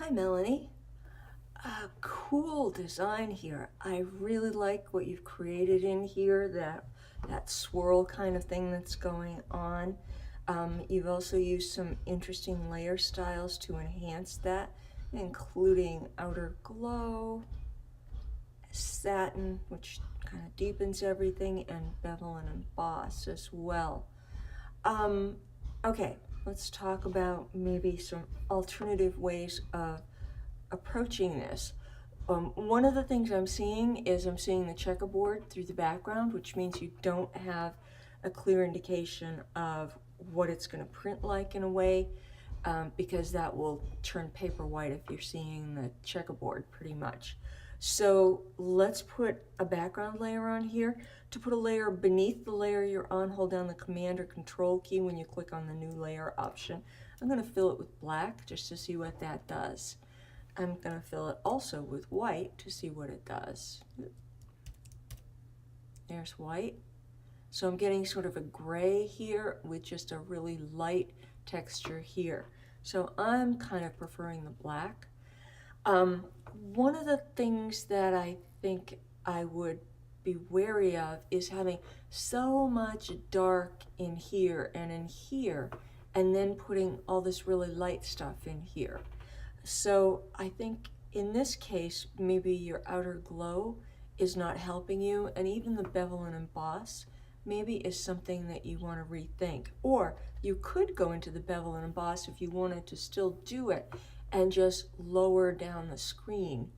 Hi, Melanie. Cool design here. I really like what you've created in here, that swirl kind of thing that's going on. You've also used some interesting layer styles to enhance that, including outer glow, satin, which kind of deepens everything, and bevel and emboss as well. Um, okay, let's talk about maybe some alternative ways of approaching this. One of the things I'm seeing is I'm seeing the checkerboard through the background, which means you don't have a clear indication of what it's going to print like in a way, because that will turn paper white if you're seeing the checkerboard pretty much. So let's put a background layer on here. To put a layer beneath the layer you're on, hold down the Command or Control key when you click on the new layer option. I'm going to fill it with black just to see what that does. I'm going to fill it also with white to see what it does. There's white. So I'm getting sort of a gray here with just a really light texture here. So I'm kind of preferring the black. One of the things that I think I would be wary of is having so much dark in here, and then putting all this really light stuff in here. So I think in this case, maybe your outer glow is not helping you, and even the bevel and emboss maybe is something that you want to rethink. Or you could go into the bevel and emboss if you wanted to still do it and just lower down the screen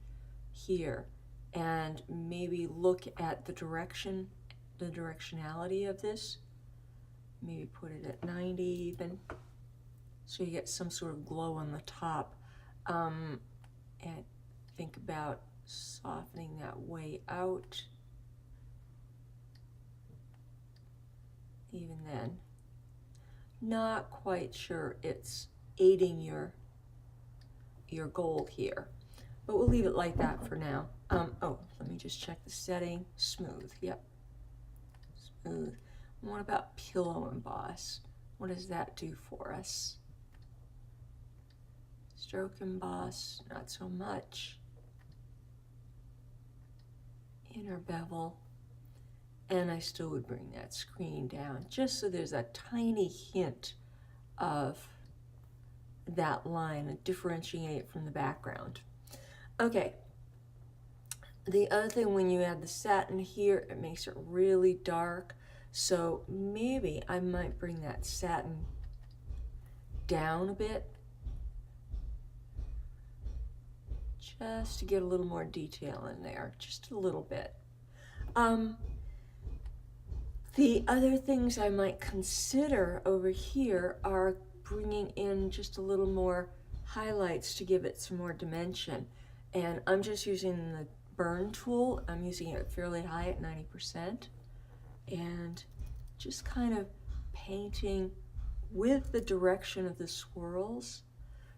here and maybe look at the directionality of this. Maybe put it at 90 even, so you get some sort of glow on the top. And think about softening that way out. Even then, not quite sure it's aiding your goal here, but we'll leave it like that for now. Oh, let me just check the setting. Smooth, yep, smooth. What about pillow emboss? What does that do for us? Stroke emboss, not so much. Inner bevel, and I still would bring that screen down just so there's a tiny hint of that line and differentiate it from the background. Okay, the other thing, when you add the satin here, it makes it really dark, so maybe I might bring that satin down a bit just to get a little more detail in there, just a little bit. The other things I might consider over here are bringing in just a little more highlights to give it some more dimension. And I'm just using the burn tool. I'm using it fairly high at 90%. And just kind of painting with the direction of the swirls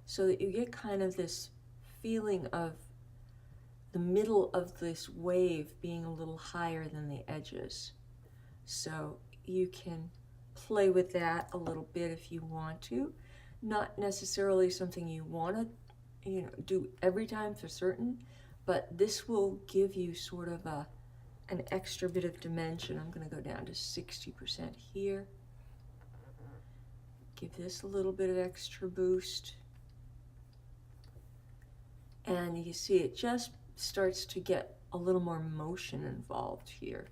so that you get kind of this feeling of the middle of this wave being a little higher than the edges. So you can play with that a little bit if you want to. Not necessarily something you want to do every time for certain, but this will give you sort of an extra bit of dimension. I'm going to go down to 60% here. Give this a little bit of extra boost. And you see it just starts to get a little more motion involved here.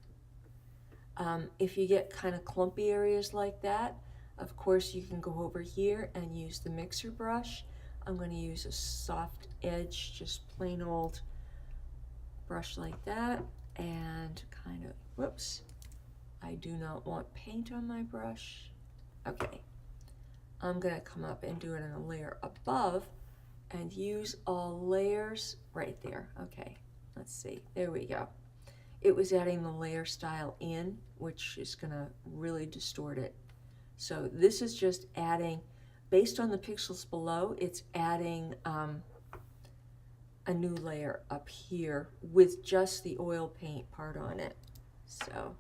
If you get kind of clumpy areas like that, of course you can go over here and use the mixer brush. I'm going to use a soft edge, just plain old brush like that, and kind of, whoops, I do not want paint on my brush. Okay, I'm going to come up and do it in a layer above and use all layers right there. Okay, let's see, there we go. It was adding the layer style in, which is going to really distort it. So this is just adding, based on the pixels below, it's adding a new layer up here with just the oil paint part on it. So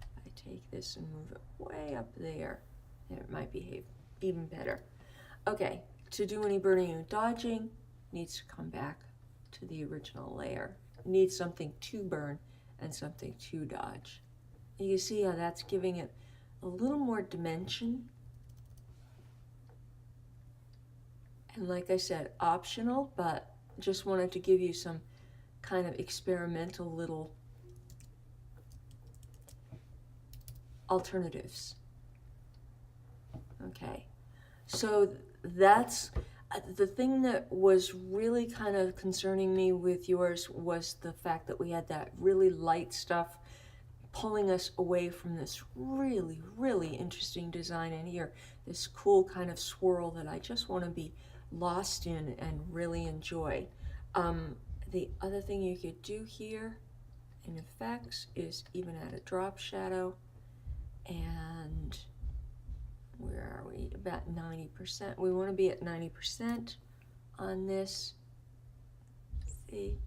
I take this and move it way up there, and it might behave even better. Okay, to do any burning and dodging, needs to come back to the original layer. It needs something to burn and something to dodge. And you see how that's giving it a little more dimension. And like I said, optional, but just wanted to give you some kind of experimental little alternatives. Okay, so that's the thing that was really kind of concerning me with yours was the fact that we had that really light stuff pulling us away from this really, really interesting design in here, this cool kind of swirl that I just want to be lost in and really enjoy. The other thing you could do here in effects is even add a drop shadow, and where are we? About 90%. We want to be at 90% on this. See?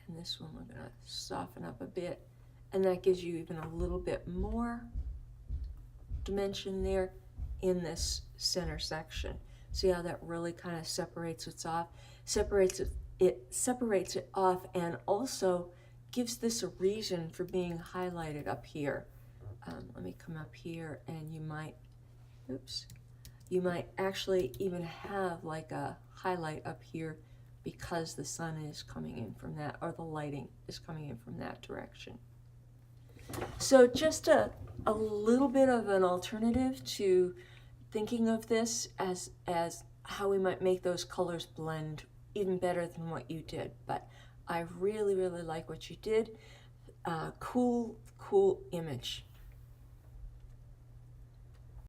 And this one we're going to soften up a bit, and that gives you even a little bit more dimension there in this center section. See how that really kind of separates it off? It separates it off, and also gives this a reason for being highlighted up here. Let me come up here, and you might, you might actually even have like a highlight up here because the sun is coming in from that, or the lighting is coming in from that direction. So just a little bit of an alternative to thinking of this as how we might make those colors blend even better than what you did. But I really, really like what you did. Cool image.